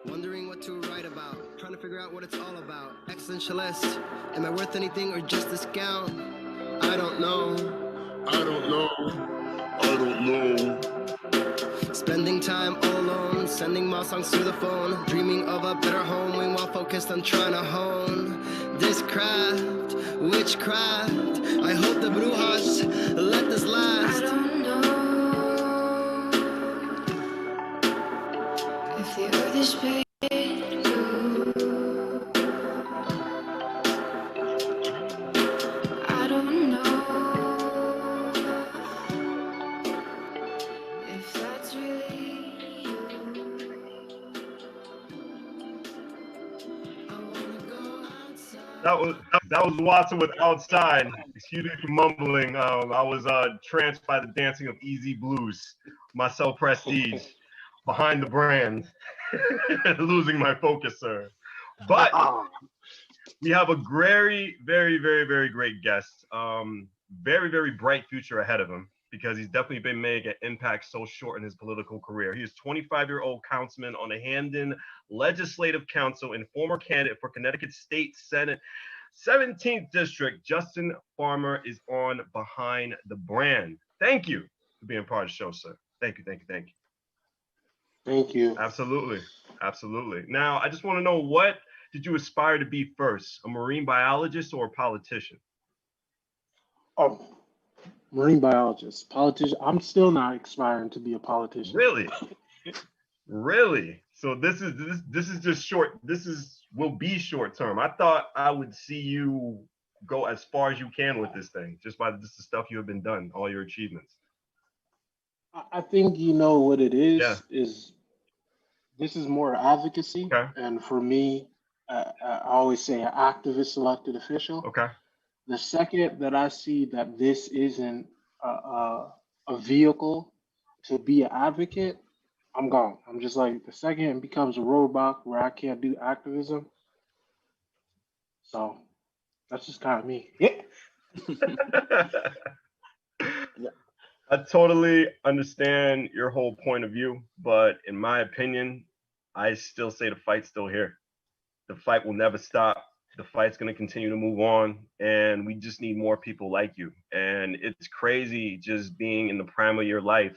Wondering what to write about, trying to figure out what it's all about. Existentialist, am I worth anything or just a scout? I don't know. Spending time all alone, sending my songs through the phone, dreaming of a better home, while focused on trying to hone this craft, witchcraft. I hope the Bluez let this last. I don't know if the earth is big. I don't know if that's really you. I wanna go outside. That was Watson with Outside. Excuse me for mumbling. I was tranced by the dancing of Easy Blues. Myself Prestige behind the brand. Losing my focus, sir. But we have a very, very, very, very great guest. Very, very bright future ahead of him because he's definitely been making an impact so short in his political career. He is 25-year-old councilman on the Hamden Legislative Council and former candidate for Connecticut State Senate 17th District. Justin Farmer is on Behind the Brand. Thank you for being part of the show, sir. Thank you, thank you, thank you. Thank you. Absolutely, absolutely. Now, I just want to know, what did you aspire to be first, a marine biologist or a politician? Oh, marine biologist, politician. I'm still not aspiring to be a politician. Really? Really? So this is just short. Will be short term. I thought I would see you go as far as you can with this thing, just by just the stuff you have been done, all your achievements. I think you know what it is. Yeah. Is this is more advocacy, Okay. and for me, I always say an activist elected official. Okay. The second that I see that this isn't a vehicle to be an advocate, I'm gone. I'm just like, the second it becomes a roadblock where I can't do activism. So that's just kind of me. Yeah. I totally understand your whole point of view, but in my opinion, I still say the fight's still here. The fight will never stop. The fight's going to continue to move on, and we just need more people like you. And it's crazy just being in the prime of your life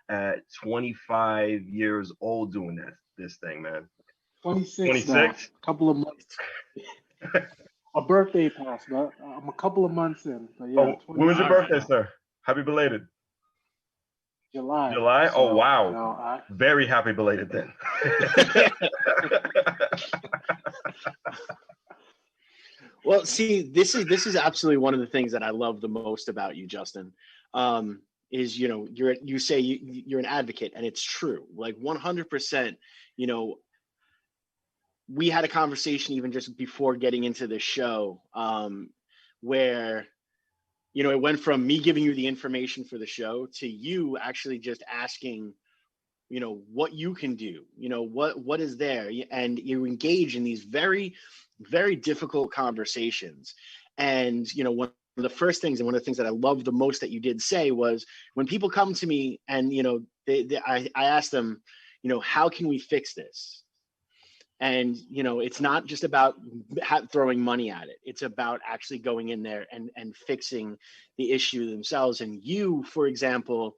at 25 years old doing this thing, man. 26 now. A couple of months. A birthday passed, but I'm a couple of months in. But yeah, when was your birthday, sir? Happy belated. July. July? So, oh, wow. You know, very happy belated then. Well, see, this is absolutely one of the things that I love the most about you, Justin. Is, you know, you say you're an advocate, and it's true, like 100%. You know, we had a conversation even just before getting into the show, where, you know, it went from me giving you the information for the show to you actually just asking, you know, what you can do, you know, what is there, and you engage in these very, very difficult conversations. And, you know, one of the first things, and one of the things that I love the most that you did say was, when people come to me and, you know, I ask them, you know, how can we fix this? And, you know, it's not just about throwing money at it. It's about actually going in there and fixing the issue themselves. And you, for example,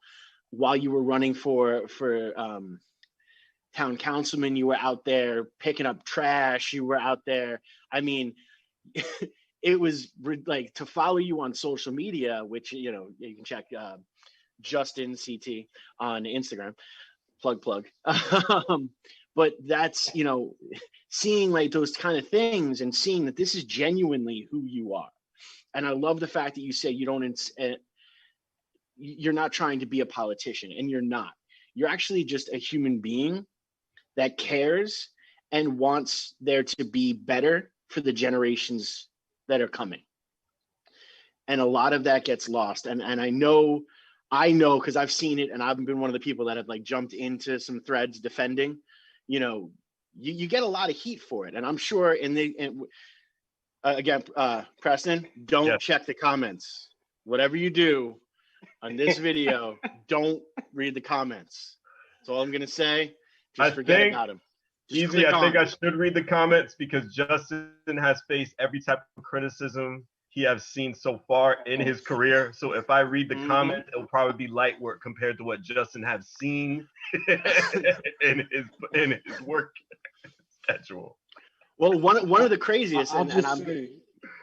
while you were running for town councilman, you were out there picking up trash. You were out there. I mean, it was like, to follow you on social media, which, you know, you can check Justin CT on Instagram, plug. But that's, you know, seeing like those kind of things and seeing that this is genuinely who you are. And I love the fact that you say you're not trying to be a politician, and you're not. You're actually just a human being that cares and wants there to be better for the generations that are coming. And a lot of that gets lost. And I know, because I've seen it, and I've been one of the people that have like jumped into some threads defending, you know, you get a lot of heat for it. And I'm sure again, Preston, don't check the comments. Whatever you do on this video, don't read the comments. That's all I'm going to say. Just forget about them. Just Easy, click I think on. I should read the comments because Justin has faced every type of criticism he has seen so far in his career. So if I read the comment, it'll probably be light work compared to what Justin has seen in his work schedule. Well, one of the craziest, I'll and just I'm say,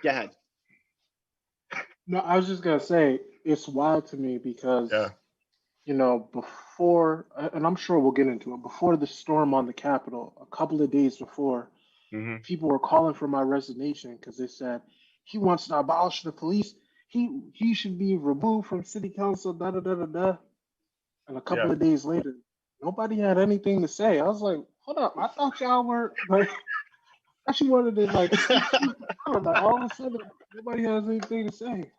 go ahead. no, I was just gonna say it's wild to me because Yeah. before, and I'm sure we'll get into it, before the storm on the Capitol, a couple of days before, Mm-hmm. people were calling for my resignation because they said he wants to abolish the police. He should be removed from city council. Da da da da da. And a couple Yeah. of days later, nobody had anything to say. I was like, hold up, I thought y'all were like, I actually wanted to like, like all of a sudden nobody has anything to say.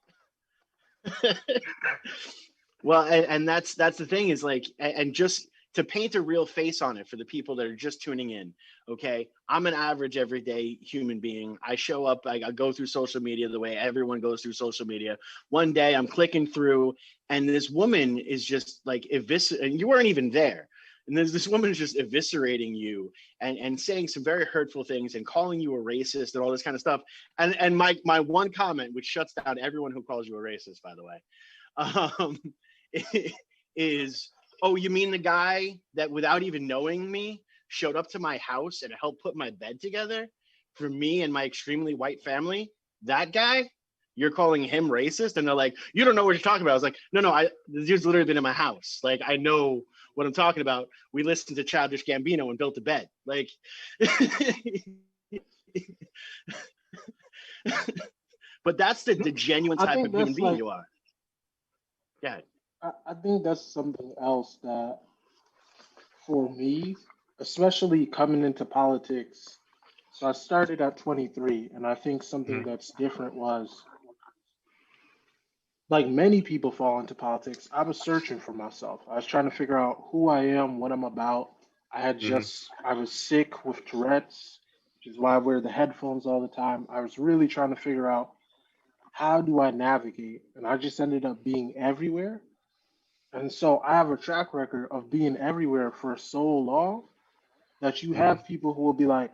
Well, and that's the thing is like, and just to paint a real face on it for the people that are just tuning in. Okay, I'm an average everyday human being. I show up, I go through social media the way everyone goes through social media. One day I'm clicking through, and this woman is just like and you weren't even there. And there's this woman is just eviscerating you and saying some very hurtful things and calling you a racist and all this kind of stuff. And my one comment, which shuts down everyone who calls you a racist, by the way, is, oh, you mean the guy that without even knowing me showed up to my house and helped put my bed together for me and my extremely white family? That guy? You're calling him racist? And they're like, you don't know what you're talking about. I was like, no, this dude's literally been in my house. Like, I know what I'm talking about. We listened to Childish Gambino and built a bed. Like, but that's the genuine I type think of human that's being like, you are. Yeah. I think that's something else that for me, especially coming into politics. So I started at 23, and I think something that's different was like many people fall into politics. I was searching for myself. I was trying to figure out who I am, what I'm about. I was sick with Tourette's, which is why I wear the headphones all the time. I was really trying to figure out how do I navigate, and I just ended up being everywhere. And so I have a track record of being everywhere for so long that you have people who will be like,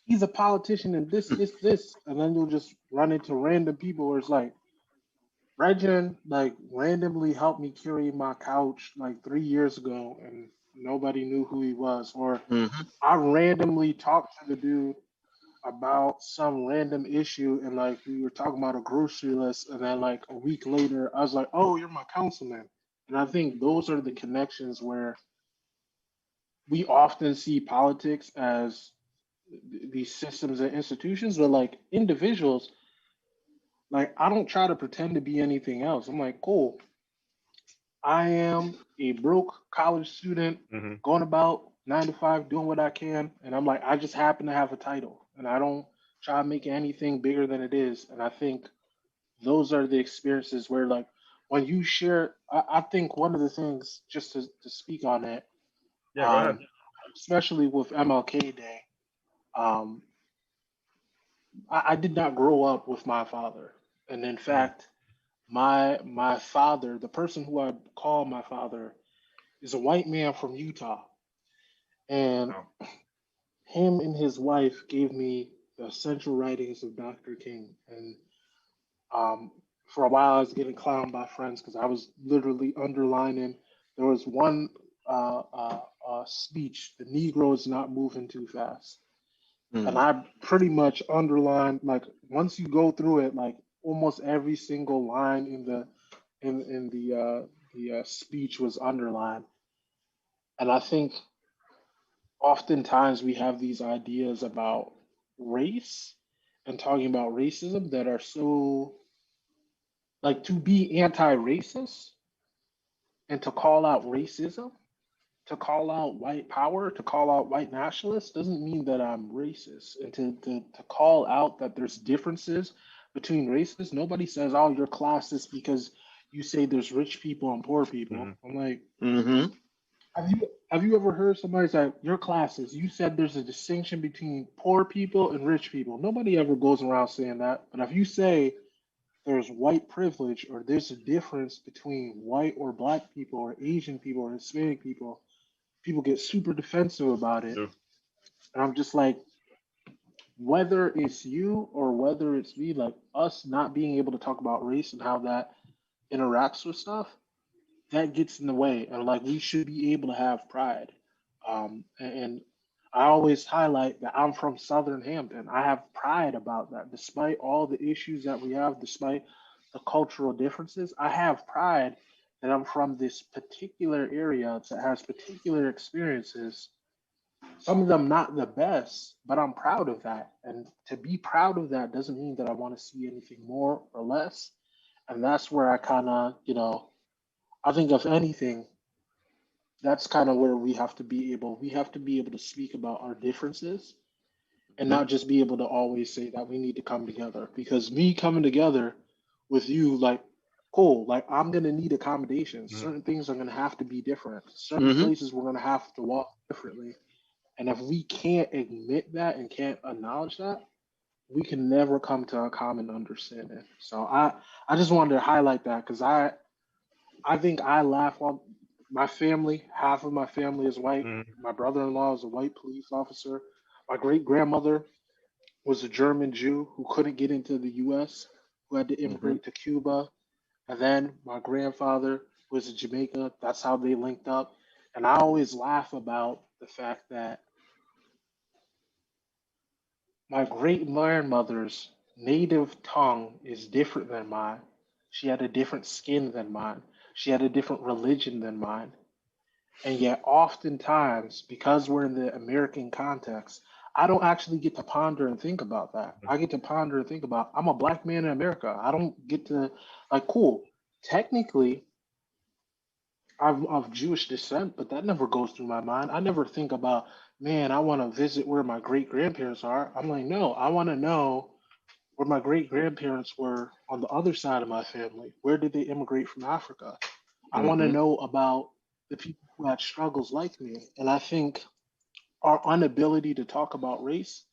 he's a politician and this, and then you'll just run into random people where it's like, Regin like randomly helped me carry my couch like 3 years ago and nobody knew who he was. Or I randomly talked to the dude about some random issue and like we were talking about a grocery list and then like a week later I was like, oh, you're my councilman. And I think those are the connections where we often see politics as these systems and institutions, but like individuals, like I don't try to pretend to be anything else. I'm like, cool. I am a broke college student going about 9 to 5, doing what I can. And I'm like, I just happen to have a title and I don't try to make anything bigger than it is. And I think those are the experiences where like when you share, I think one of the things just to speak on it, Yeah, go ahead. especially with MLK Day, um, I did not grow up with my father. And in fact, my father, the person who I call my father, is a white man from Utah. And him and his wife gave me the essential writings of Dr. King. And for a while, I was getting clowned by friends because I was literally underlining. There was one speech, the Negro is not moving too fast. And I pretty much underlined, like, once you go through it, like almost every single line in the speech was underlined. And I think oftentimes we have these ideas about race and talking about racism that are so like to be anti-racist and to call out racism, to call out white power, to call out white nationalists doesn't mean that I'm racist. And to call out that there's differences between races, nobody says, oh, you're classist because you say there's rich people and poor people. I'm like, have you ever heard somebody say, you're classist? You said there's a distinction between poor people and rich people. Nobody ever goes around saying that. But if you say there's white privilege or there's a difference between white or black people or Asian people or Hispanic people, people get super defensive about it. And I'm just like, whether it's you or whether it's me, like us not being able to talk about race and how that interacts with stuff, that gets in the way. And like we should be able to have pride. And I always highlight that I'm from Southern Hampton. I have pride about that. Despite all the issues that we have, despite the cultural differences, I have pride that I'm from this particular area that has particular experiences, some of them not the best, but I'm proud of that. And to be proud of that doesn't mean that I want to see anything more or less. And that's where I kind of, I think if anything, that's kind of where we have to be able to speak about our differences and Mhm. not just be able to always say that we need to come together. Because me coming together with you, like, cool, like I'm gonna need accommodations. Mhm. Certain things are gonna have to be different. Certain Mhm. places we're gonna have to walk differently. And if we can't admit that and can't acknowledge that, we can never come to a common understanding. So I just wanted to highlight that because I think I laugh on my family. Half of my family is white. Mhm. My brother-in-law is a white police officer. My great grandmother was a German Jew who couldn't get into the U.S., who had to Mhm. immigrate to Cuba. And then my grandfather was in Jamaica. That's how they linked up. And I always laugh about the fact that my great grandmother's native tongue is different than mine. She had a different skin than mine. She had a different religion than mine. And yet, oftentimes, because we're in the American context, I don't actually get to ponder and think about that. I get to ponder and think about, I'm a black man in America. I don't get to, like, cool. Technically, I'm of Jewish descent, but that never goes through my mind. I never think about, man, I want to visit where my great grandparents are. I'm like, no, I want to know where my great grandparents were on the other side of my family. Where did they immigrate from Africa? I want to Mhm. know about the people who had struggles like me. And I think our inability to talk about race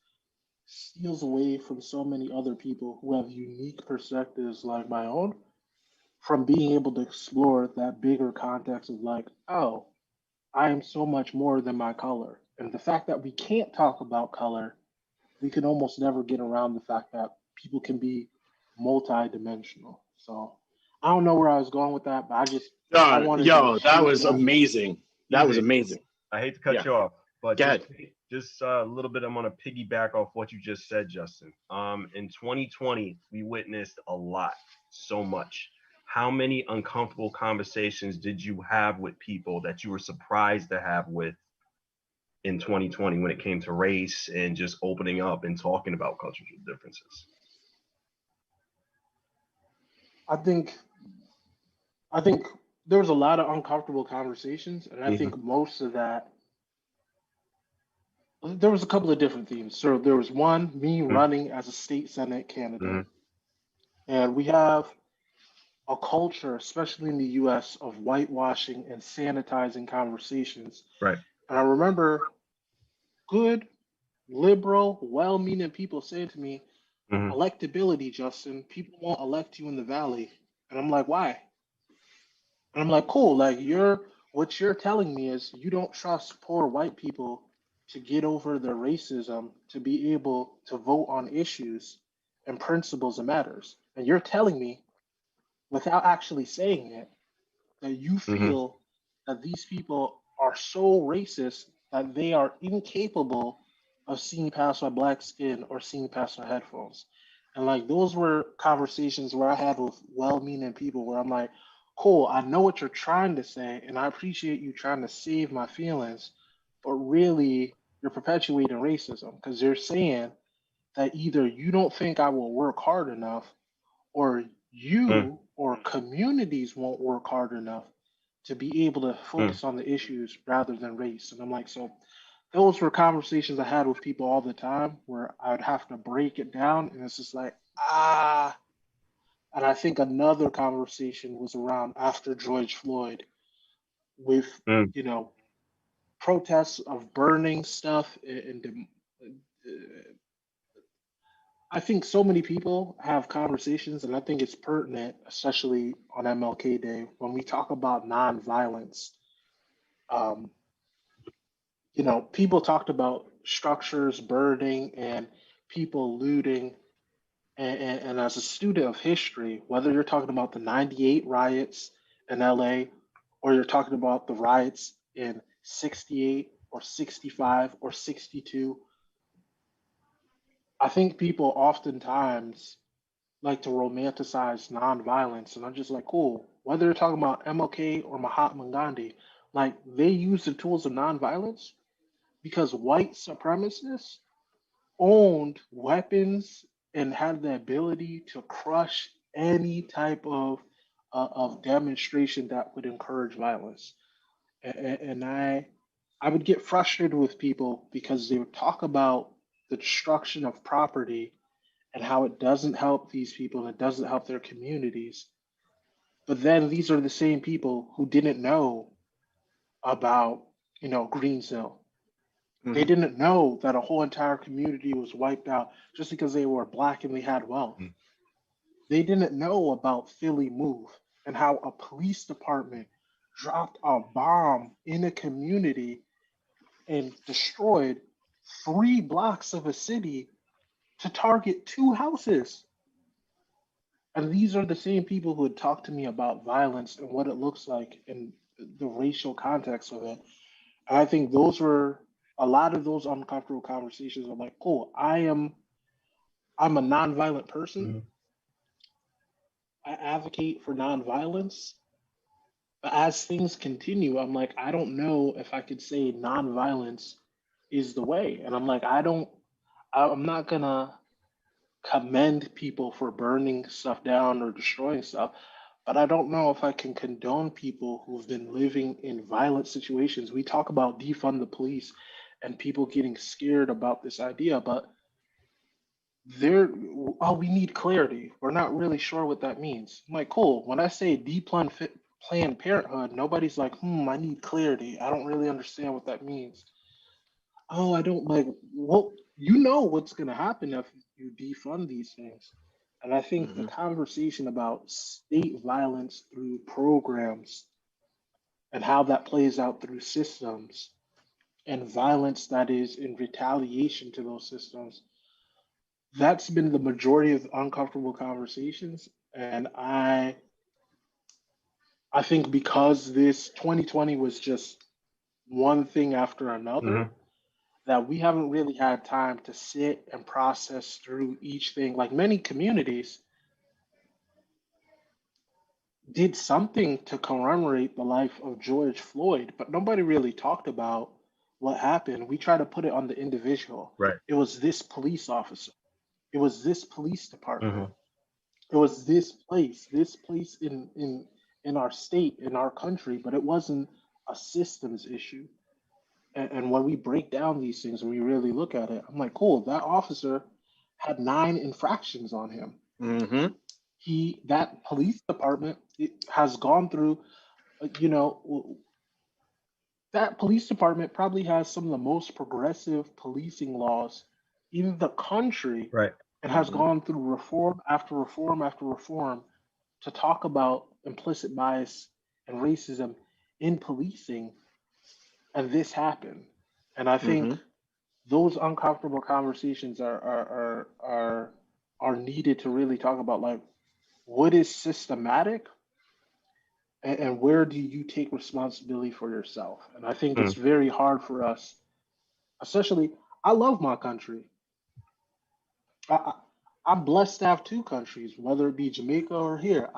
steals away from so many other people who have unique perspectives like my own from being able to explore that bigger context of like, oh, I am so much more than my color. And the fact that we can't talk about color, we can almost never get around the fact that people can be multi-dimensional. So I don't know where I was going with that, but I God, wanted to yo, that state was that. amazing. That was Easy. amazing. I hate to cut Yeah. you off, but Go ahead. just a little bit. I'm gonna piggyback off what you just said, Justin. In 2020, we witnessed a lot, so much. How many uncomfortable conversations did you have with people that you were surprised to have with in 2020 when it came to race and just opening up and talking about cultural differences? I think I think there was a lot of uncomfortable conversations, and I Mm-hmm. think most of that there was a couple of different themes. So there was one, me running as a state senate Mm-hmm. candidate, and we have a culture, especially in the U.S., of whitewashing and sanitizing conversations. Right. And I remember good, liberal, well-meaning people saying to me, Mm-hmm. "Electability, Justin. People won't elect you in the valley." And I'm like, "Why?" And I'm like, cool, like what you're telling me is you don't trust poor white people to get over their racism to be able to vote on issues and principles and matters. And you're telling me without actually saying it that you Mm-hmm. feel that these people are so racist that they are incapable of seeing past our black skin or seeing past our headphones. And like those were conversations where I had with well-meaning people where I'm like, cool, I know what you're trying to say, and I appreciate you trying to save my feelings, but really you're perpetuating racism because you're saying that either you don't think I will work hard enough or you or communities won't work hard enough to be able to Mm-hmm. focus on the issues rather than race. And I'm like, so those were conversations I had with people all the time where I would have to break it down. And it's just like, ah. And I think another conversation was around after George Floyd with, Mm-hmm. you know, protests of burning stuff and I think so many people have conversations, and I think it's pertinent, especially on MLK Day, when we talk about nonviolence. Um, people talked about structures burning and people looting. And as a student of history, whether you're talking about the 98 riots in LA or you're talking about the riots in 68 or 65 or 62, I think people oftentimes like to romanticize nonviolence. And I'm just like, cool. Whether you're talking about MLK or Mahatma Gandhi, like they use the tools of nonviolence because white supremacists owned weapons and had the ability to crush any type of demonstration that would encourage violence. And I would get frustrated with people because they would talk about the destruction of property and how it doesn't help these people and it doesn't help their communities. But then these are the same people who didn't know about, Greensville. They Mhm. didn't know that a whole entire community was wiped out just because they were black and they had wealth. Mm. They didn't know about Philly Move and how a police department dropped a bomb in a community and destroyed 3 blocks of a city to target 2 houses. And these are the same people who would talk to me about violence and what it looks like and the racial context of it. And I think those were a lot of those uncomfortable conversations are like, cool, I'm a nonviolent person. Mhm. I advocate for nonviolence. But as things continue, I'm like, I don't know if I could say nonviolence is the way. And I'm like, I'm not gonna commend people for burning stuff down or destroying stuff, but I don't know if I can condone people who've been living in violent situations. We talk about defund the police and people getting scared about this idea, but there, oh, we need clarity. We're not really sure what that means. I'm like, cool. When I say Planned Parenthood, nobody's like, I need clarity. I don't really understand what that means. Oh, I don't like, well, you know what's going to happen if you defund these things. And I think the Mhm. conversation about state violence through programs and how that plays out through systems and violence that is in retaliation to those systems, that's been the majority of uncomfortable conversations. And I think because this 2020 was just one thing after another, Mhm. that we haven't really had time to sit and process through each thing. Like many communities did something to commemorate the life of George Floyd, but nobody really talked about what happened. We try to put it on the individual. Right. It was this police officer. It was this police department. Mhm. It was this place in our state, in our country, but it wasn't a systems issue. And when we break down these things and we really look at it, I'm like, cool, that officer had 9 infractions on him. Mhm. That police department has gone through, you know, that police department probably has some of the most progressive policing laws in the country Right. and has Mhm. gone through reform after reform after reform to talk about implicit bias and racism in policing, and this happened. And I think Mhm. those uncomfortable conversations are needed to really talk about like what is systematic and where do you take responsibility for yourself. And I think it's Mm. very hard for us, especially I love my country. I, I'm blessed to have 2 countries, whether it be Jamaica or here.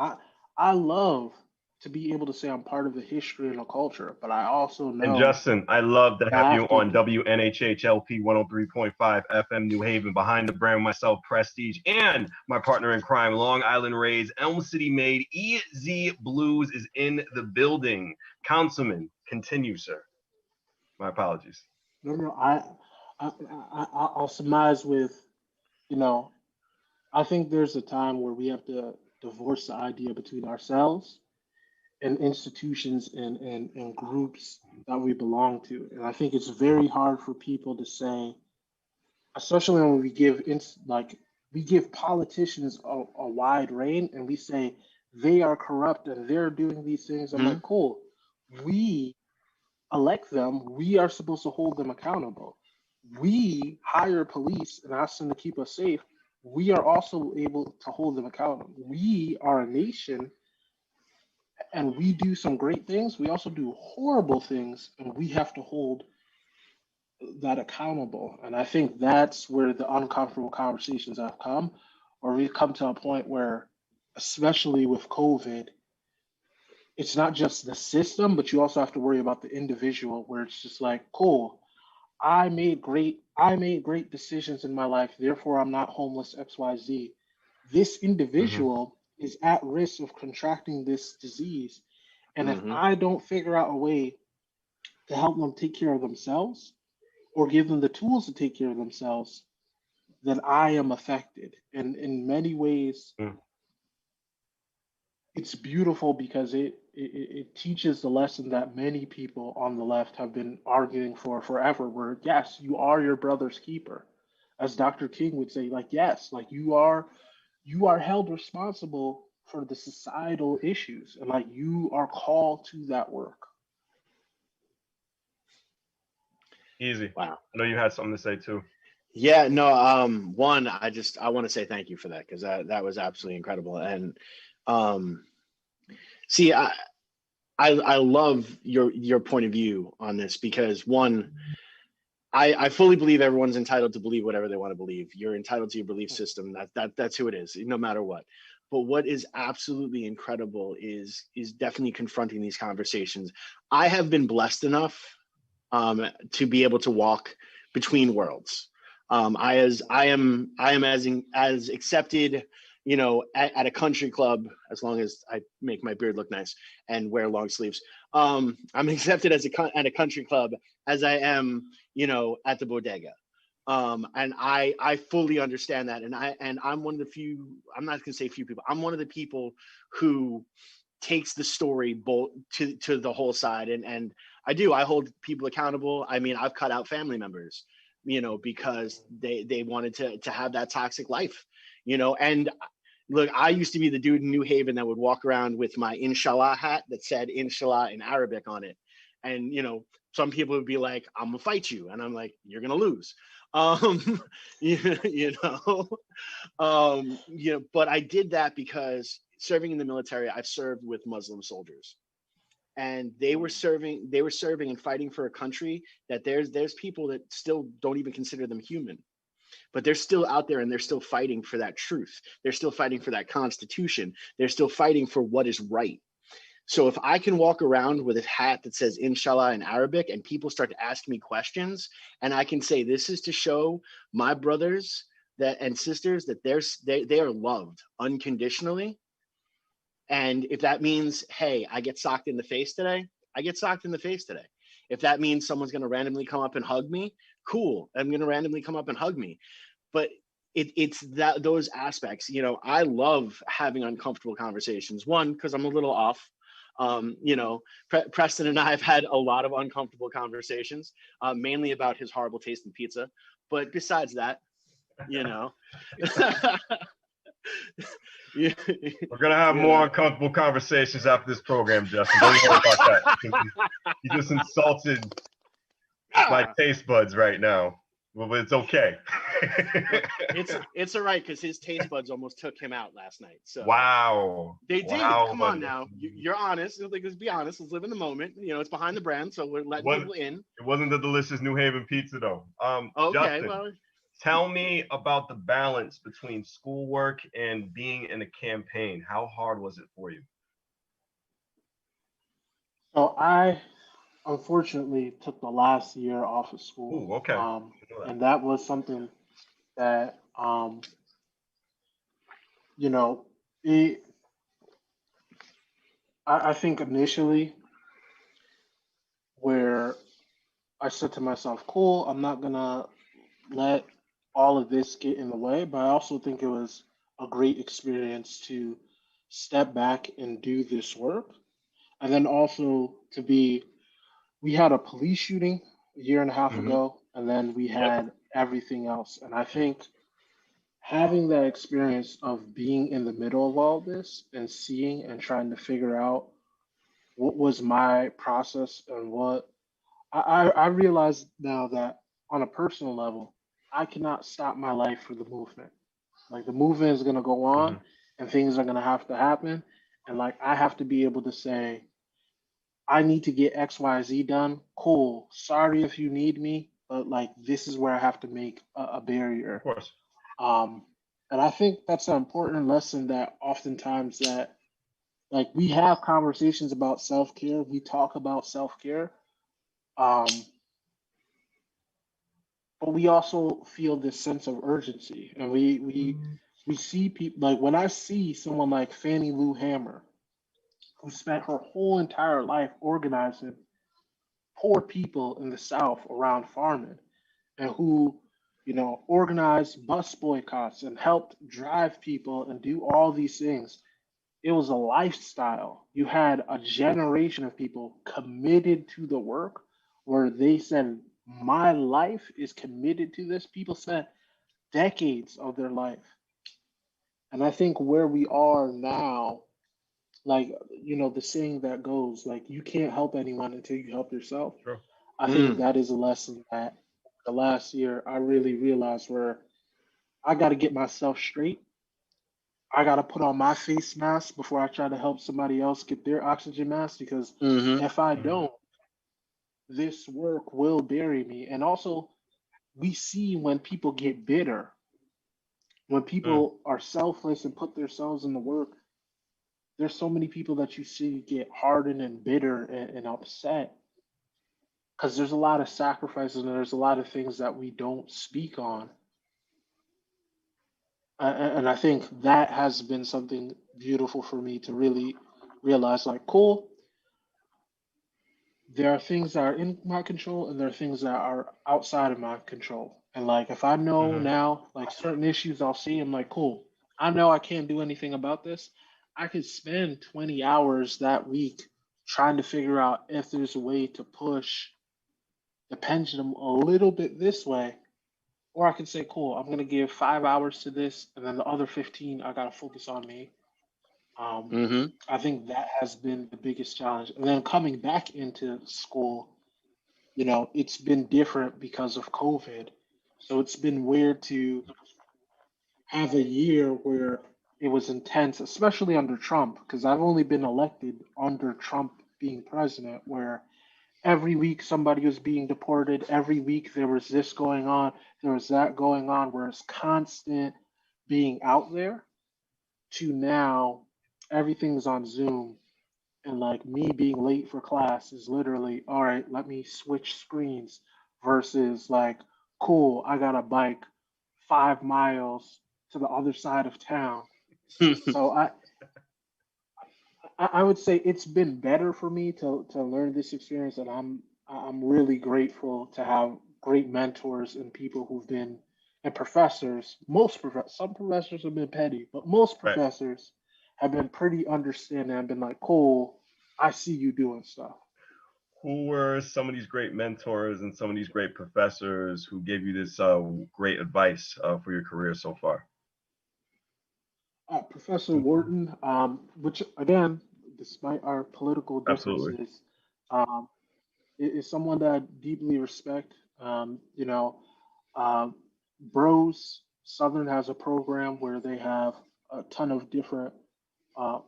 I love to be able to say I'm part of the history and the culture, but I also And know Justin, I love to that have I you have to. on WNHHLP 103.5 FM New Haven, behind the brand, myself, Prestige, and my partner in crime, Long Island Rays, Elm City made, EZ Blues is in the building. Councilman, continue, sir. My apologies. No, no, I'll surmise with, you know, I think there's a time where we have to divorce the idea between ourselves and institutions and groups that we belong to. And I think it's very hard for people to say, especially when we like we give politicians a wide reign and we say they are corrupt and they're doing these things. I'm like, Mhm. cool. We elect them. We are supposed to hold them accountable. we hire police and ask them to keep us safe, we are also able to hold them accountable. We are a nation and we do some great things. We also do horrible things, and we have to hold that accountable. And I think that's where the uncomfortable conversations have come, or we've come to a point where, especially with COVID, it's not just the system, but you also have to worry about the individual, where it's just like, cool, I made great decisions in my life, therefore I'm not homeless, XYZ. This Hmm. individual is at risk of contracting this disease. And if Hmm. I don't figure out a way to help them take care of themselves or give them the tools to take care of themselves, then I am affected. And in many ways, it's beautiful because it teaches the lesson that many people on the left have been arguing for forever, where yes, you are your brother's keeper. As Dr. King would say, like, yes, like you are held responsible for the societal issues, and like you are called to that work. Easy. Wow. I know you had something to say too. Yeah, no, one, I want to say thank you for that, because that was absolutely incredible. And um see, I love your point of view on this, because one, I fully believe everyone's entitled to believe whatever they want to believe. You're entitled to your belief system. That's who it is, no matter what. But what is absolutely incredible is definitely confronting these conversations. I have been blessed enough to be able to walk between worlds. I am as accepted, at a country club, as long as I make my beard look nice and wear long sleeves. I'm accepted at a country club as I am, at the bodega. And I fully understand that, and I'm one of the few. I'm not going to say few people. I'm one of the people who takes the story both to the whole side, and I hold people accountable. I mean, I've cut out family members, because they wanted to have that toxic life, and look, I used to be the dude in New Haven that would walk around with my inshallah hat that said inshallah in Arabic on it, and some people would be like, I'm gonna fight you, and I'm like, you're gonna lose. um you know but I did that because serving in the military, I've served with Muslim soldiers, and they were serving and fighting for a country that there's people that still don't even consider them human, but they're still out there and they're still fighting for that truth. They're still fighting for that constitution. They're still fighting for what is right. So if I can walk around with a hat that says inshallah in Arabic and people start to ask me questions, and I can say this is to show my brothers that and sisters that they are loved unconditionally. And if that means, hey, I get socked in the face today, I get socked in the face today. If that means someone's going to randomly come up and hug me, cool. I'm going to randomly come up and hug me. But it's that those aspects. I love having uncomfortable conversations. One, because I'm a little off. Preston and I have had a lot of uncomfortable conversations, mainly about his horrible taste in pizza. But besides that, you know, you, We're gonna have you more know. uncomfortable conversations after this program, Justin. Don't worry about that. You just insulted my taste buds right now. Well, but it's okay. It's all right, because his taste buds almost took him out last night. So Wow. they did. Wow, Come on buddy. now, you're honest. Like, let's be honest. Let's live in the moment. It's behind the brand, so we're letting What people in. it wasn't the delicious New Haven pizza though. Okay, Justin, well, tell me about the balance between schoolwork and being in a campaign. How hard was it for you? So I unfortunately took the last year off of school, Ooh, okay. You know that. and that was something that you know, it, I think initially where I said to myself, cool, I'm not gonna let all of this get in the way, but I also think it was a great experience to step back and do this work. And then also to be, we had a police shooting a year and a half hmm ago, and then we Yep. had everything else. And I think having that experience of being in the middle of all this and seeing and trying to figure out what was my process and what I realize now that on a personal level, I cannot stop my life for the movement. Like the movement is gonna go on, Mhm. and things are gonna have to happen, and like I have to be able to say, I need to get X, Y, Z done. Cool. Sorry if you need me, but like this is where I have to make a Of barrier. course. Um, and I think that's an important lesson that oftentimes that like we have conversations about self care, we talk about self care, um, but we also feel this sense of urgency, and we see people like when I see someone like Fannie Lou Hamer, who spent her whole entire life organizing poor people in the South around farming, and who, organized bus boycotts and helped drive people and do all these things. It was a lifestyle. You had a generation of people committed to the work where they said, my life is committed to this. People spent decades of their life. And I think where we are now, like, the saying that goes, like, you can't help anyone until you help yourself. True. I think Mm. that is a lesson that the last year I really realized where I got to get myself straight. I got to put on my face mask before I try to help somebody else get their oxygen mask because Hmm. if I Mhm. don't, this work will bury me. And also, we see when people get bitter, when Mm. people are selfless and put themselves in the work, there's so many people that you see get hardened and bitter and upset because there's a lot of sacrifices and there's a lot of things that we don't speak on. And I think that has been something beautiful for me to really realize like, cool, there are things that are in my control and there are things that are outside of my control. And like, if I know Mhm. now, like certain issues I'll see, I'm like, cool, I know I can't do anything about this. I could spend 20 hours that week trying to figure out if there's a way to push the pendulum a little bit this way. Or I can say, cool, I'm going to give 5 hours to this, and then the other 15, I got to focus on me. Um, Hmm. I think that has been the biggest challenge. And then coming back into school, it's been different because of COVID. So it's been weird to have a year where it was intense, especially under Trump, because I've only been elected under Trump being president, where every week somebody was being deported. Every week there was this going on, there was that going on, where it's constant being out there to now everything's on Zoom. And like me being late for class is literally, all right, let me switch screens versus like, cool, I got a bike 5 miles to the other side of town. So I would say it's been better for me to learn this experience, and I'm really grateful to have great mentors and people who've been and professors. Some professors have been petty, but most Right. professors have been pretty understanding. I've been like, cool, I see you doing stuff. Who were some of these great mentors and some of these great professors who gave you this great advice for your career so far? Professor Wharton, which again, despite our political Absolutely. differences, um, is someone that I deeply respect. Uh, Bros Southern has a program where they have a ton of different uh,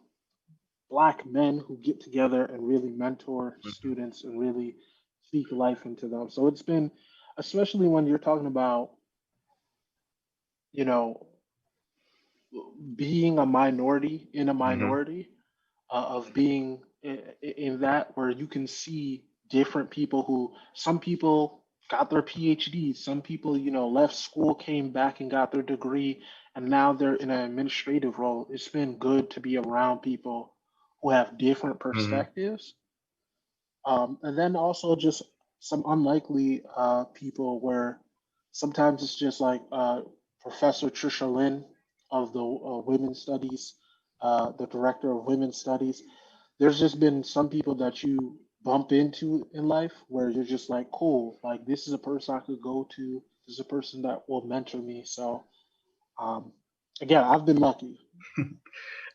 black men who get together and really mentor Mhm. students and really speak life into them. So it's been, especially when you're talking about, you know, being a minority in a Mhm. minority, of being in that where you can see different people who some people got their PhDs, some people left school, came back and got their degree, and now they're in an administrative role. It's been good to be around people who have different Mhm. perspectives, and then also just some unlikely people where sometimes it's just like Professor Trisha Lynn of the Women's Studies, the director of Women's Studies. There's just been some people that you bump into in life where you're just like, cool, like this is a person I could go to. This is a person that will mentor me. So, um, again, I've been lucky.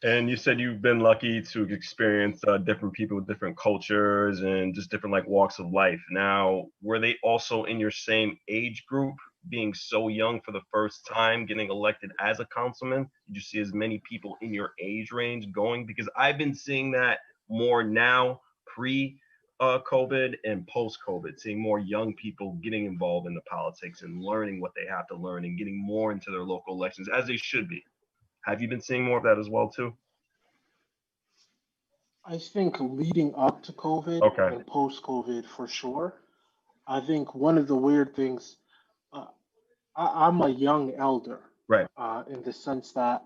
And you said you've been lucky to experience different people with different cultures and just different like walks of life. Now, were they also in your same age group, being so young for the first time, getting elected as a councilman? Did you see as many people in your age range going? Because I've been seeing that more now, pre COVID and post COVID, seeing more young people getting involved in the politics and learning what they have to learn and getting more into their local elections as they should be. Have you been seeing more of that as well too? I think leading up to COVID Okay. and post COVID for sure. I think one of the weird things, uh, I'm a young elder Right. in the sense that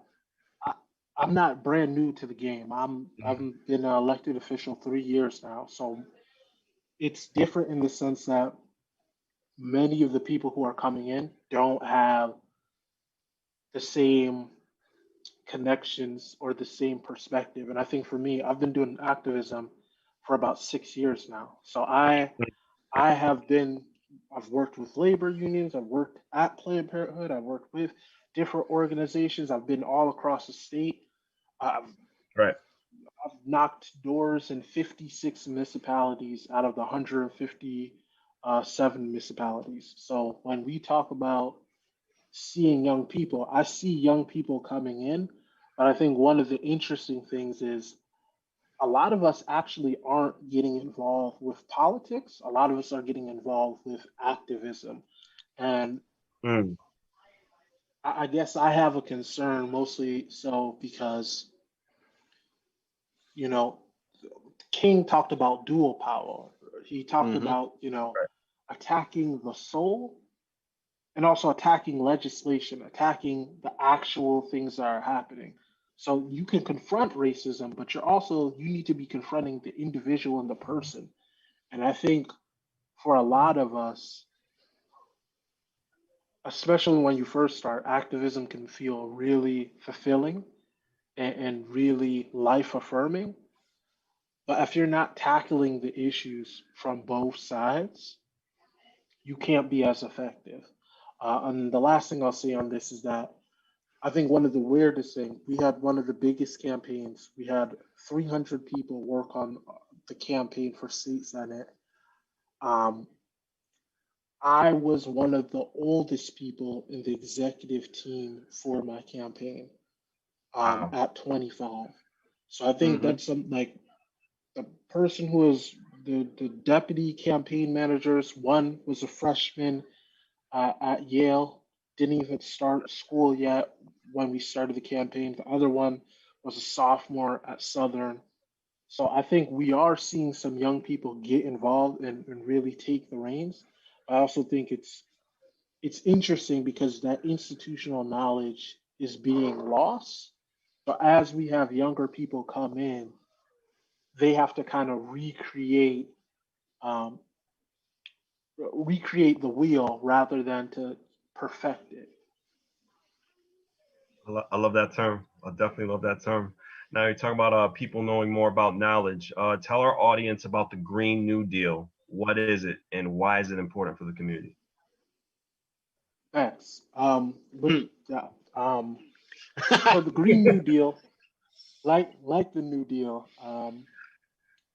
I, I'm not brand new to the game. I've Mhm. been an elected official 3 years now, so it's different in the sense that many of the people who are coming in don't have the same connections or the same perspective. And I think for me, I've been doing activism for about 6 years now. So I have been I've worked with labor unions, I've worked at Planned Parenthood, I've worked with different organizations, I've been all across the state. I've Right. I've knocked doors in 56 municipalities out of the 157 municipalities. So when we talk about seeing young people, I see young people coming in, but I think one of the interesting things is a lot of us actually aren't getting involved with politics. A lot of us are getting involved with activism. And Mm. I guess I have a concern mostly so because, you know, King talked about dual power. He talked Hmm. about, Right. attacking the soul and also attacking legislation, attacking the actual things that are happening. So you can confront racism, but you need to be confronting the individual and the person. And I think for a lot of us, especially when you first start, activism can feel really fulfilling and really life affirming. But if you're not tackling the issues from both sides, you can't be as effective. And the last thing I'll say on this is that I think one of the weirdest things, we had one of the biggest campaigns. We had 300 people work on the campaign for state senate. Um, I was one of the oldest people in the executive team for my campaign Wow. at 25. So I think Hmm. that's some like the person who was the deputy campaign managers. One was a freshman at Yale, didn't even start school yet when we started the campaign. The other one was a sophomore at Southern. So I think we are seeing some young people get involved and really take the reins. I also think it's interesting because that institutional knowledge is being lost. So as we have younger people come in, they have to kind of um, recreate the wheel rather than to perfect it. I love that term. I definitely love that term. Now you're talking about people knowing more about knowledge. Tell our audience about the Green New Deal. What is it and why is it important for the community? Thanks. With that, so the Green New Deal, like the New Deal,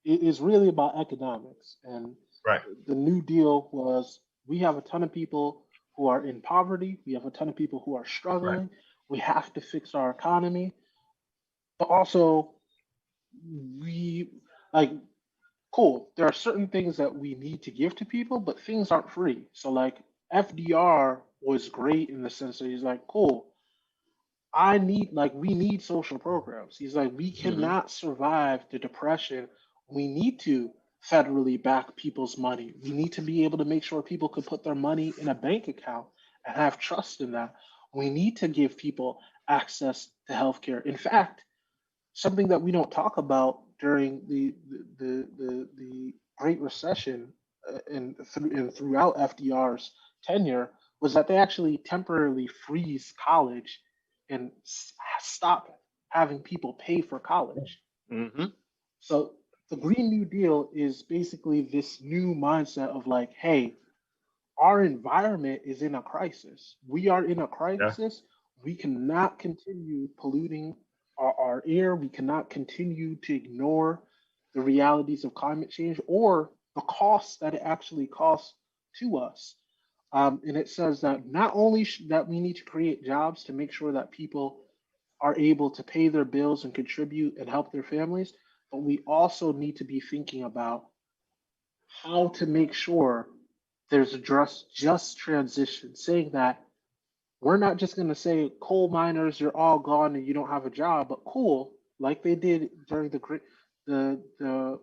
it is really about economics. And Right. the New Deal was we have a ton of people who are in poverty, we have a ton of people who are Right. struggling. We have to fix our economy, but also we like cool. There are certain things that we need to give to people, but things aren't free. So like FDR was great in the sense that he's like, cool, we need social programs. He's like, we Hmm. cannot survive the depression. We need to federally back people's money. We need to be able to make sure people can put their money in a bank account and have trust in that. We need to give people access to healthcare. In fact, something that we don't talk about during the Great Recession and throughout FDR's tenure was that they actually temporarily freeze college and stop having people pay for college. Hmm. So the Green New Deal is basically this new mindset of like, hey, our environment is in a crisis. We are in a Yeah. crisis. We cannot continue polluting our air. We cannot continue to ignore the realities of climate change or the costs that it actually costs to us. And it says that not only that we need to create jobs to make sure that people are able to pay their bills and contribute and help their families, but we also need to be thinking about how to make sure there's a just transition, saying that we're not just going to say coal miners, you're all gone and you don't have a job, but cool, like they did during the the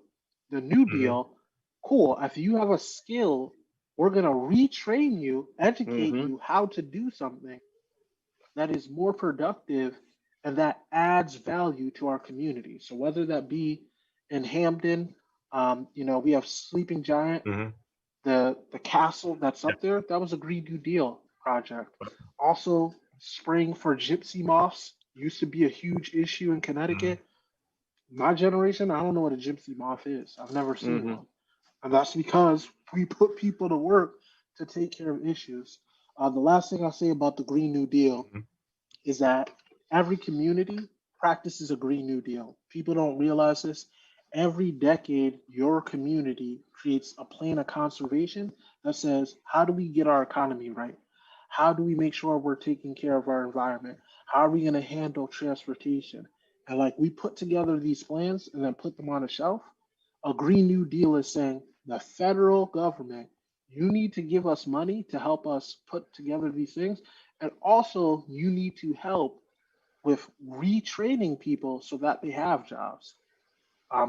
the New Hmm. Deal. Cool, if you have a skill, we're going to retrain you, educate Hmm. you how to do something that is more productive and that adds value to our community. So whether that be in Hamden, we have Sleeping Giant, Hmm. the castle that's Yeah. up there, that was a Green New Deal project. Also, spraying for gypsy moths used to be a huge issue in Hmm. Connecticut. My generation, I don't know what a gypsy moth is. I've never seen Hmm. one. And that's because we put people to work to take care of issues. The last thing I'll say about the Green New Deal Hmm. is that every community practices a Green New Deal. People don't realize this. Every decade, your community creates a plan of conservation that says, how do we get our economy right? How do we make sure we're taking care of our environment? How are we going to handle transportation? And like we put together these plans and then put them on a shelf. A Green New Deal is saying the federal government, you need to give us money to help us put together these things. And also, you need to help with retraining people so that they have jobs.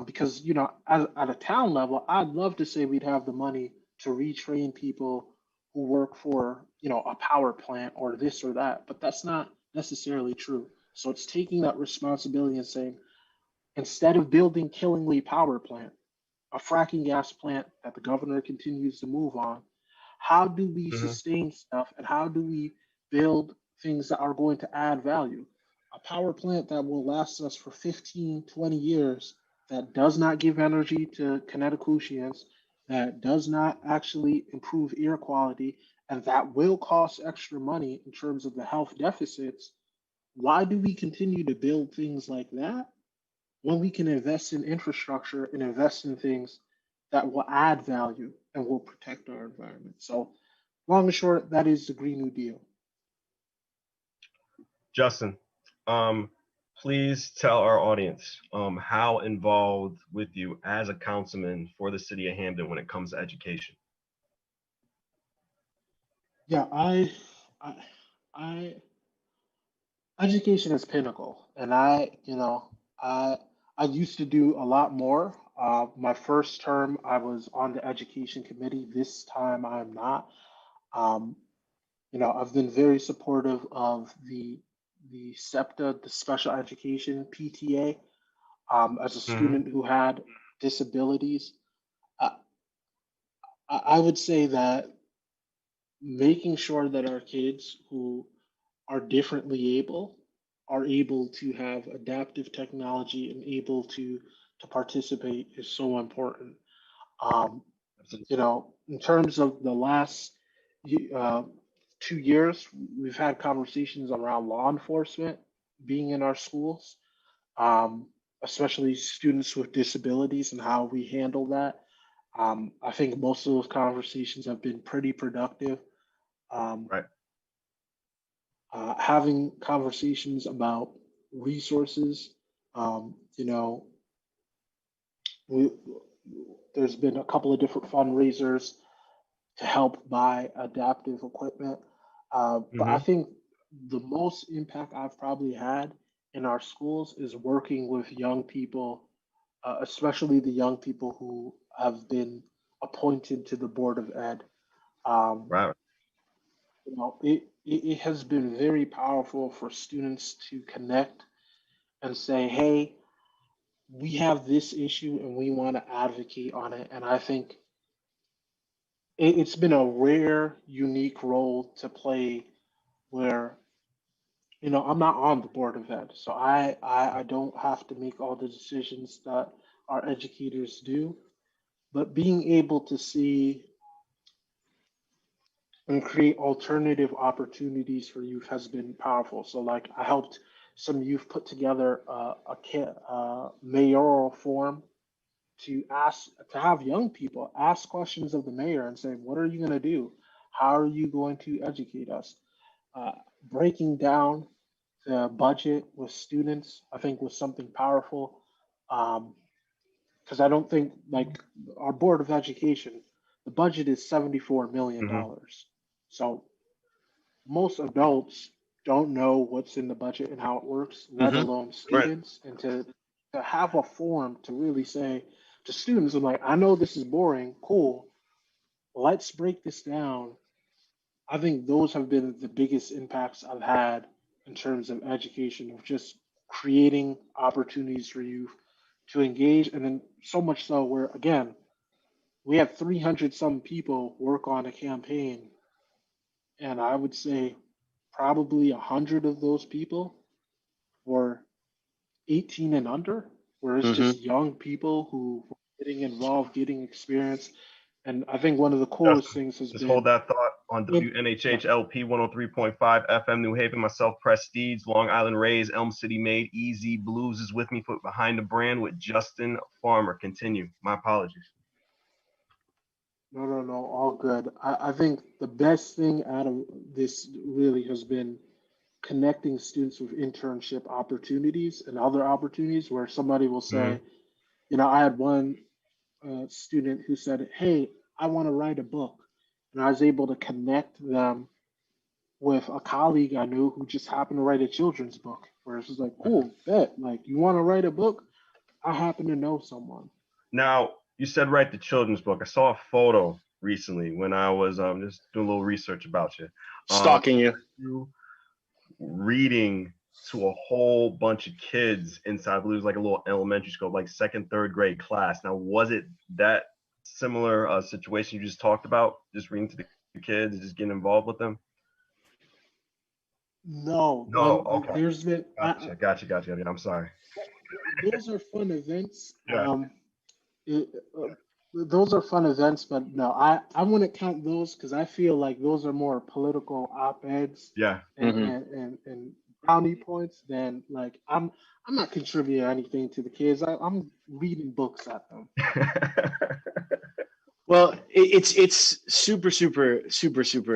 Because, at a town level, I'd love to say we'd have the money to retrain people who work for, a power plant or this or that, but that's not necessarily true. So it's taking that responsibility and saying, instead of building Killingly Power Plant, a fracking gas plant that the governor continues to move on, how do we Hmm. sustain stuff and how do we build things that are going to add value? A power plant that will last us for 15, 20 years, that does not give energy to Connecticutians, that does not actually improve air quality, and that will cost extra money in terms of the health deficits. Why do we continue to build things like that when we can invest in infrastructure and invest in things that will add value and will protect our environment? So, long and short, that is the Green New Deal. Justin, um, please tell our audience how involved with you as a councilman for the city of Hamden when it comes to education. Yeah, I, I, education is pinnacle, and I, I used to do a lot more. My first term, I was on the education committee. This time, I'm not. Um, I've been very supportive of the SEPTA, the Special Education PTA. As a Hmm. student who had disabilities, I, I would say that making sure that our kids who are differently able are able to have adaptive technology and able to participate is so important. Um, in terms of the last uh, 2 years, we've had conversations around law enforcement being in our schools, um, especially students with disabilities and how we handle that. I think most of those conversations have been pretty productive. Um, Right. Having conversations about resources, um, you know, we, there's been a couple of different fundraisers to help buy adaptive equipment. But I Hmm. think the most impact I've probably had in our schools is working with young people, especially the young people who have been appointed to the Board of Ed. Um, Right. it has been very powerful for students to connect and say, hey, we have this issue and we want to advocate on it. And I think it's been a rare, unique role to play where, I'm not on the board of ed. So I don't have to make all the decisions that our educators do. But being able to see and create alternative opportunities for youth has been powerful. So, like, I helped some youth put together a mayoral forum to have young people ask questions of the mayor and say, what are you going to do? How are you going to educate us? Breaking down the budget with students, I think, was something powerful. Because I don't think, like, our Board of Education, the budget is $74 million. So most adults don't know what's in the budget and how it works, let alone Right. students. And to have a forum to really say to students, I'm like, I know this is boring, cool. Let's break this down. I think those have been the biggest impacts I've had in terms of education, of just creating opportunities for youth to engage. And then so much so where, again, we have 300 some people work on a campaign. And I would say probably 100 of those people were 18 and under, where it's just young people who were getting involved, getting experience. And I think one of the coolest things has Just been hold that thought on WNHH LP 103.5 FM New Haven. Myself, Prestige, Long Island Rays, Elm City Made, Easy Blues is with me for Behind the Brand with Justin Farmer. Continue. My apologies. No, all good. I think the best thing out of this really has been connecting students with internship opportunities and other opportunities where somebody will say, I had one student who said, hey, I want to write a book. And I was able to connect them with a colleague I knew who just happened to write a children's book, where it's just like, cool, bet. Like, you want to write a book? I happen to know someone. Now, you said write the children's book. I saw a photo recently when I was just doing a little research about you. Stalking you. Reading to a whole bunch of kids inside, I believe it was like a little elementary school, like second, third grade class. Now, was it that similar situation you just talked about, just reading to the kids, just getting involved with them? No. Okay. There's been Gotcha. I'm sorry. Those are fun events. Yeah. Those are fun events, but no, I wouldn't count those because I feel like those are more political op-eds Yeah. and brownie points than, like, I'm not contributing anything to the kids. I'm reading books at them. Well, it's super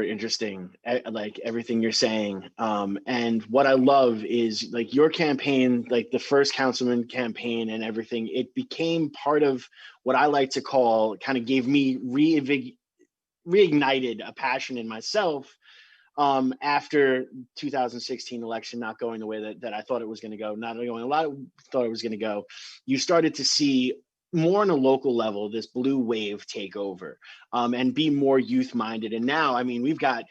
interesting, like everything you're saying. And what I love is, like, your campaign, like the first councilman campaign and everything, it became part of what I like to call, kind of gave me reignited a passion in myself after 2016 election not going the way that I thought it was going to go, not going a lot of thought it was going to go. You started to see more on a local level, this blue wave take over, and be more youth minded. And now, I mean, we've got,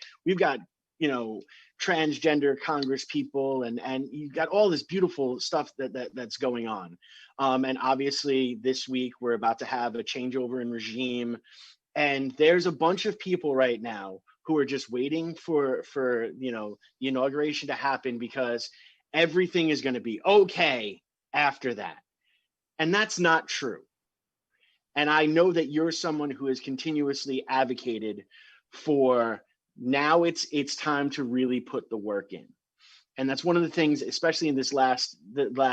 transgender Congress people, and you've got all this beautiful stuff that's going on. And obviously this week we're about to have a changeover in regime, and there's a bunch of people right now who are just waiting for the inauguration to happen because everything is going to be okay after that. And that's not true. And I know that you're someone who has continuously advocated for, now it's time to really put the work in. And that's one of the things, especially in the last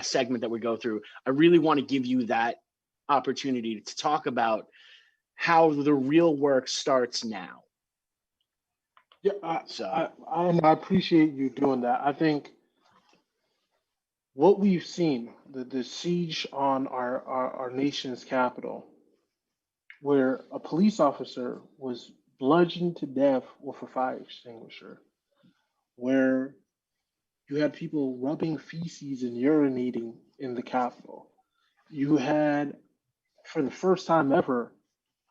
segment that we go through, I really want to give you that opportunity to talk about how the real work starts now. Yeah, I appreciate you doing that. I think what we've seen, the siege on our nation's capital, where a police officer was bludgeoned to death with a fire extinguisher, where you had people rubbing feces and urinating in the Capitol. You had, for the first time ever,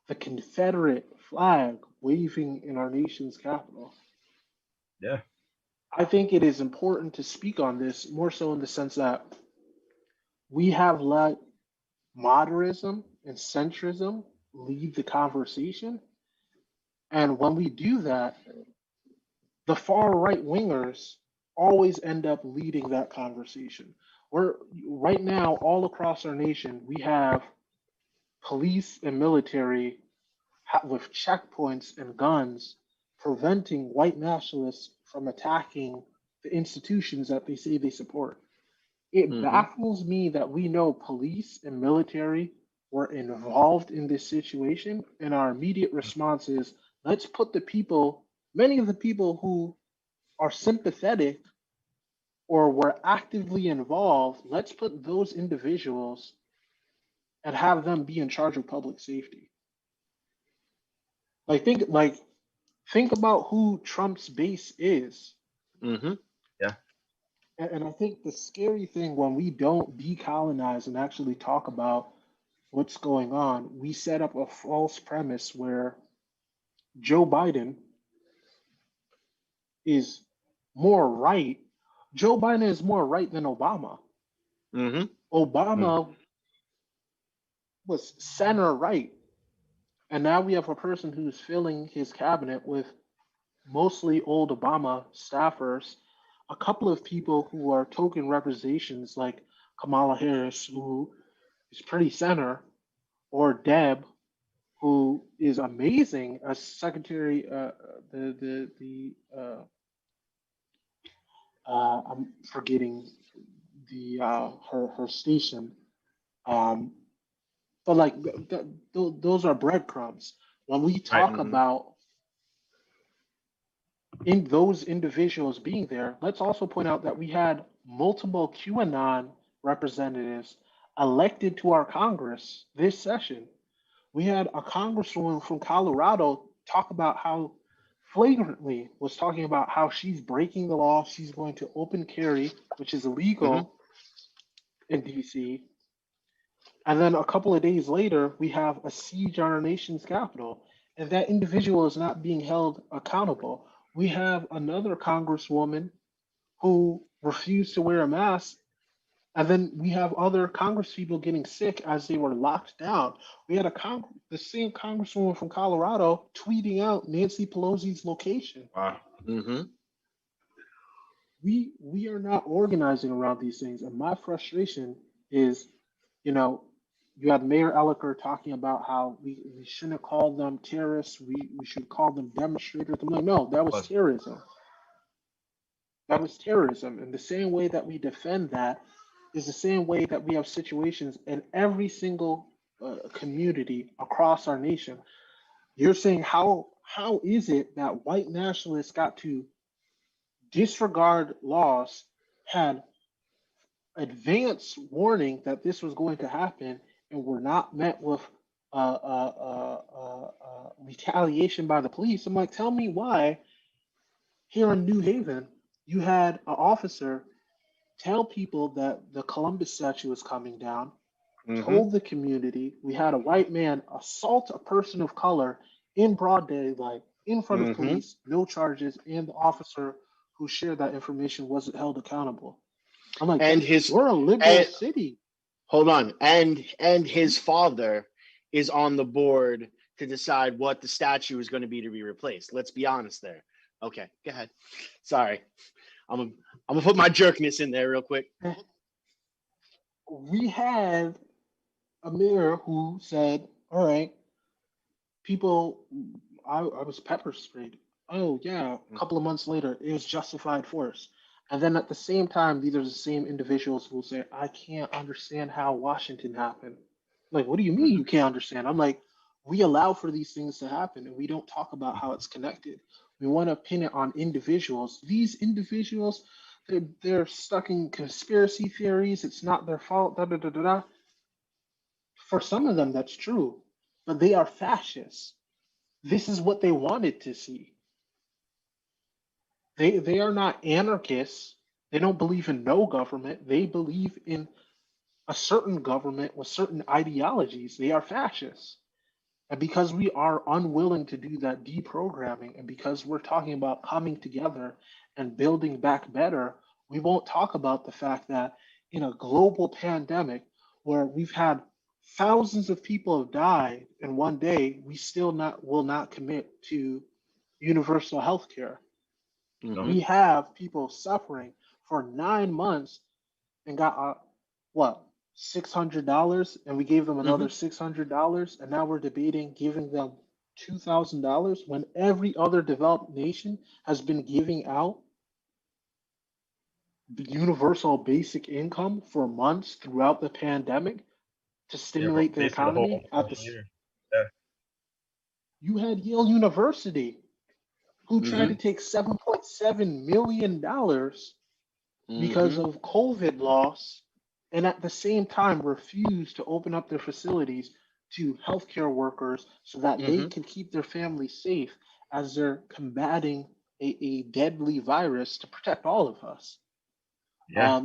the Confederate flag waving in our nation's capital. Yeah. I think it is important to speak on this more so in the sense that we have let modernism and centrism lead the conversation. And when we do that, the far right wingers always end up leading that conversation. We're right now, all across our nation, we have police and military with checkpoints and guns preventing white nationalists from attacking the institutions that they say they support. It Mm-hmm. baffles me that we know police and military were involved in this situation, and our immediate response is let's put the people, many of the people who are sympathetic or were actively involved, let's put those individuals and have them be in charge of public safety. Think about who Trump's base is. Mm-hmm. Yeah. And I think the scary thing when we don't decolonize and actually talk about what's going on, we set up a false premise where Joe Biden is more right. Joe Biden is more right than Obama. Mm-hmm. Obama was center right. And now we have a person who's filling his cabinet with mostly old Obama staffers, a couple of people who are token representations like Kamala Harris, who is pretty center, or Deb, who is amazing as Secretary. I'm forgetting the her station. Um, but like those are breadcrumbs. When we Right. talk about in those individuals being there, let's also point out that we had multiple QAnon representatives elected to our Congress this session. We had a congresswoman from Colorado talk about how flagrantly was talking about how she's breaking the law. She's going to open carry, which is illegal in DC. And then a couple of days later, we have a siege on our nation's capital, and that individual is not being held accountable. We have another congresswoman who refused to wear a mask, and then we have other congresspeople getting sick as they were locked down. We had the same congresswoman from Colorado tweeting out Nancy Pelosi's location. Wow. Mm-hmm. We are not organizing around these things, and my frustration is, you know, you had Mayor Elliker talking about how we shouldn't call them terrorists, we should call them demonstrators. I'm like, no, that was Plus, terrorism. That was terrorism. And the same way that we defend that is the same way that we have situations in every single community across our nation. You're saying how is it that white nationalists got to disregard laws, had advance warning that this was going to happen, and were not met with retaliation by the police? I'm like, tell me why here in New Haven you had an officer tell people that the Columbus statue was coming down, Mm-hmm. told the community. We had a white man assault a person of color in broad daylight in front of Mm-hmm. police, no charges, and the officer who shared that information wasn't held accountable. I'm like, And his we're a liberal city. hold on, and his father is on the board to decide what the statue is going to be replaced. Let's be honest there. Okay, go ahead. Sorry, I'm gonna put my jerkness in there real quick. We had a mayor who said, all right, people, I was pepper sprayed. Oh, yeah. A couple of months later, it was justified force. And then at the same time, these are the same individuals who will say, I can't understand how Washington happened. Like, what do you mean you can't understand? I'm like, we allow for these things to happen and we don't talk about how it's connected. We want to pin it on individuals. These individuals, they're stuck in conspiracy theories. It's not their fault. Da, da, da, da, da. For some of them, that's true, but they are fascists. This is what they wanted to see. They are not anarchists. They don't believe in no government. They believe in a certain government with certain ideologies. They are fascists. And because we are unwilling to do that deprogramming, and because we're talking about coming together and building back better, we won't talk about the fact that in a global pandemic where we've had thousands of people have died in one day, we still will not commit to universal health care. Mhm. We have people suffering for 9 months and got what, $600, and we gave them another $600, and now we're debating giving them $2,000 when every other developed nation has been giving out the universal basic income for months throughout the pandemic to Yeah, bro. stimulate the Basically the economy. whole year. Yeah. You had Yale University who tried to Mm-hmm. take $7.7 million because Mm-hmm. of COVID loss, and at the same time refused to open up their facilities to healthcare workers so that they Mm-hmm. can keep their families safe as they're combating a deadly virus to protect all of us. Yeah.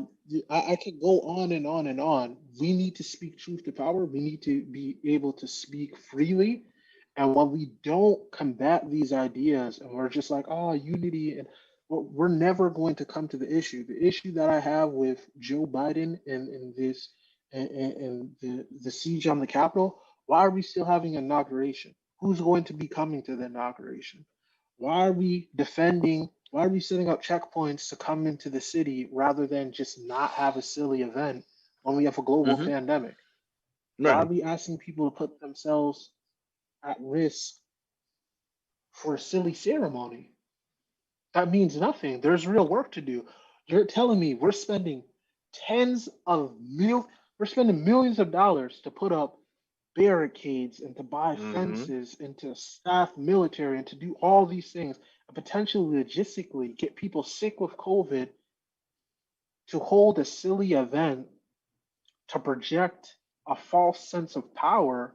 I could go on and on and on. We need to speak truth to power. We need to be able to speak freely. And when we don't combat these ideas and we're just like, oh, unity, and we're never going to come to the issue. The issue that I have with Joe Biden and this and the siege on the Capitol, why are we still having an inauguration? Who's going to be coming to the inauguration? Why are we defending? Why are we setting up checkpoints to come into the city rather than just not have a silly event when we have a global Mm-hmm. pandemic? Why are Right. we asking people to put themselves at risk for a silly ceremony? That means nothing. There's real work to do. You're telling me tens of mil we're spending millions of dollars to put up barricades and to buy Mm-hmm. fences and to staff military and to do all these things and potentially logistically get people sick with COVID to hold a silly event to project a false sense of power,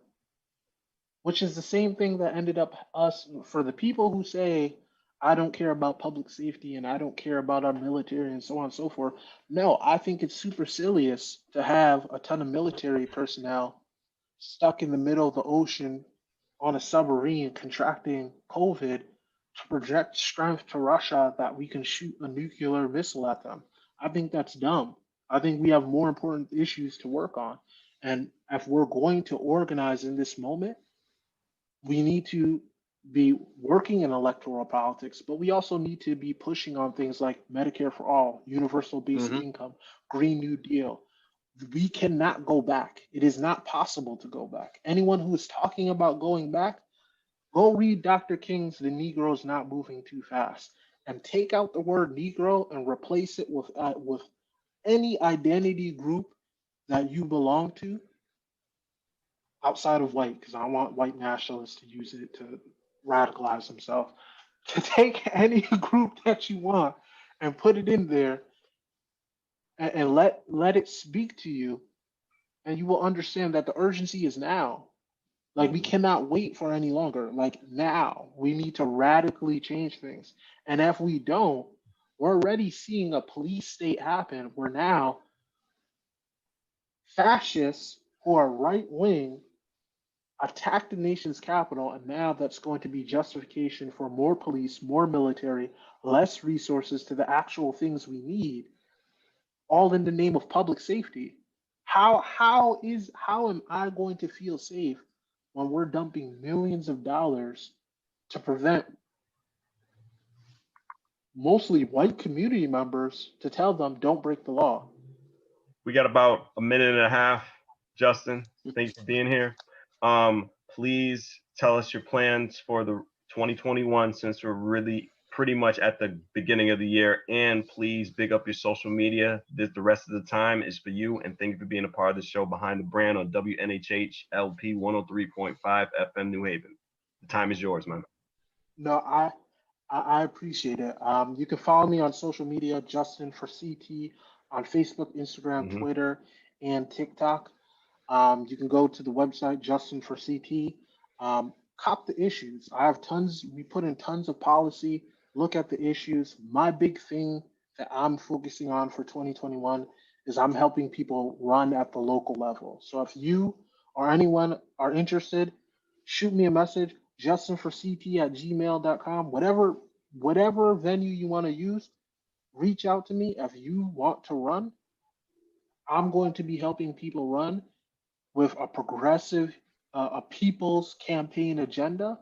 which is the same thing that ended up us for the people who say, I don't care about public safety and I don't care about our military and so on and so forth. No, I think it's supercilious to have a ton of military personnel stuck in the middle of the ocean on a submarine contracting COVID to project strength to Russia that we can shoot a nuclear missile at them. I think that's dumb. I think we have more important issues to work on. And if we're going to organize in this moment, we need to be working in electoral politics, but we also need to be pushing on things like Medicare for all, universal basic Mm-hmm. income, Green New Deal. We cannot go back. It is not possible to go back. Anyone who is talking about going back, go read Dr. King's The Negro's Not Moving Too Fast and take out the word Negro and replace it with any identity group that you belong to outside of white, because I don't want white nationalists to use it to radicalize themselves. To take any group that you want and put it in there and let it speak to you, and you will understand that the urgency is now. Like we Mm-hmm. cannot wait for any longer. Like now, we need to radically change things. And if we don't, we're already seeing a police state happen where now fascists who are right wing attack the nation's capital, and now that's going to be justification for more police, more military, less resources to the actual things we need, all in the name of public safety. How am I going to feel safe when we're dumping millions of dollars to prevent mostly white community members to tell them don't break the law? We got about a minute and a half. Justin, thank you for being here. Please tell us your plans for the 2021 since we're really pretty much at the beginning of the year. And please big up your social media. The rest of the time is for you. And thank you for being a part of the show Behind the Brand on WNHH LP 103.5 FM New Haven. The time is yours, man. No, I appreciate it. You can follow me on social media, Justin for CT, on Facebook, Instagram, Mm-hmm. Twitter, and TikTok. You can go to the website, Justin for CT. Cop the issues. I have tons, we put in tons of policy, look at the issues. My big thing that I'm focusing on for 2021 is I'm helping people run at the local level. So if you or anyone are interested, shoot me a message, justinforct@gmail.com. Whatever venue you want to use, reach out to me. If you want to run, I'm going to be helping people run with a progressive, a people's campaign agenda,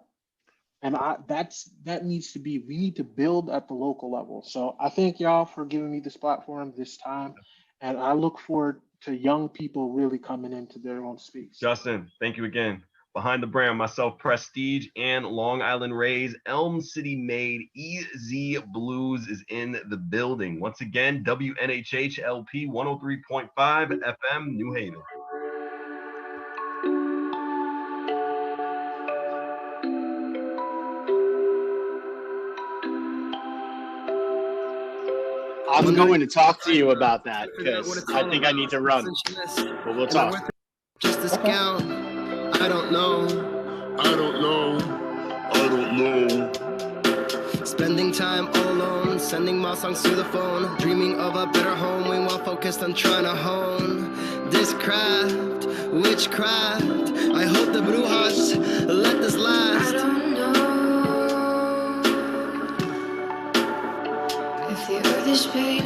and that needs to be. We need to build at the local level. So I thank y'all for giving me this platform this time, and I look forward to young people really coming into their own space. Justin, thank you again. Behind the brand, myself, Prestige, and Long Island Rays, Elm City made Easy Blues is in the building. Once again, WNHH LP 103.5 FM, New Haven. I'm going to talk to you about that because I think I need to run, but we'll talk. Just a scout. I don't know. Spending time all alone, sending my songs through the phone, dreaming of a better home, while focused on trying to hone this craft, witchcraft. I hope the Bluez let this I last. don't know if the earth is big.